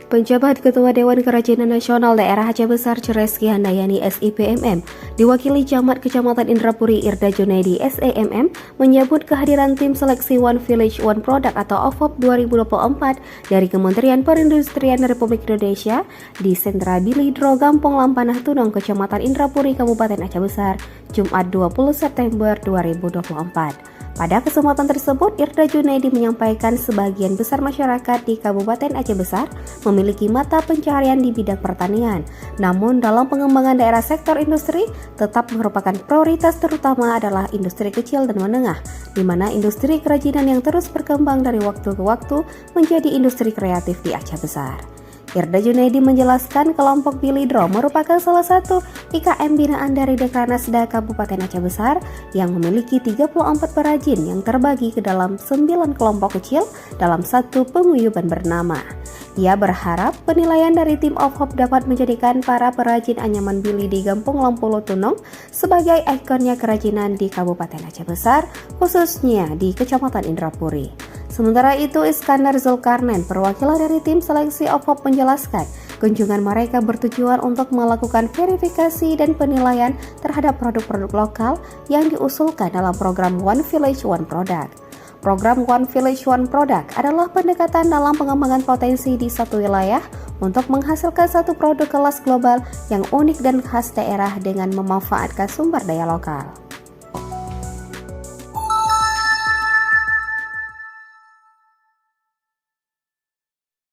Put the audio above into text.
Penjabat Ketua Dewan Kerajinan Nasional Daerah Aceh Besar Cereski Handayani SIPMM, diwakili Camat Kecamatan Indrapuri Irda Junaidi SEMM, menyambut kehadiran tim seleksi One Village One Product atau OVOP 2024 dari Kementerian Perindustrian Republik Indonesia di Sentra Bilidro Gampong Lampanah Tunong, Kecamatan Indrapuri, Kabupaten Aceh Besar, Jumat 20 September 2024. Pada kesempatan tersebut, Irda Junaidi menyampaikan sebagian besar masyarakat di Kabupaten Aceh Besar memiliki mata pencaharian di bidang pertanian. Namun dalam pengembangan daerah sektor industri tetap merupakan prioritas, terutama adalah industri kecil dan menengah, di mana industri kerajinan yang terus berkembang dari waktu ke waktu menjadi industri kreatif di Aceh Besar. Irda Junaidi menjelaskan kelompok Bilidro merupakan salah satu IKM binaan dari Dekranasda Kabupaten Aceh Besar yang memiliki 34 perajin yang terbagi ke dalam 9 kelompok kecil dalam satu penguyuban bernama. Ia berharap penilaian dari tim OVOP dapat menjadikan para perajin anyaman Bili di Gampong Lampulo Tunong sebagai ikonnya kerajinan di Kabupaten Aceh Besar, khususnya di Kecamatan Indrapuri. Sementara itu, Iskandar Zulkarnain, perwakilan dari tim seleksi OVOP, menjelaskan kunjungan mereka bertujuan untuk melakukan verifikasi dan penilaian terhadap produk-produk lokal yang diusulkan dalam program One Village One Product. Program One Village One Product adalah pendekatan dalam pengembangan potensi di satu wilayah untuk menghasilkan satu produk kelas global yang unik dan khas daerah dengan memanfaatkan sumber daya lokal.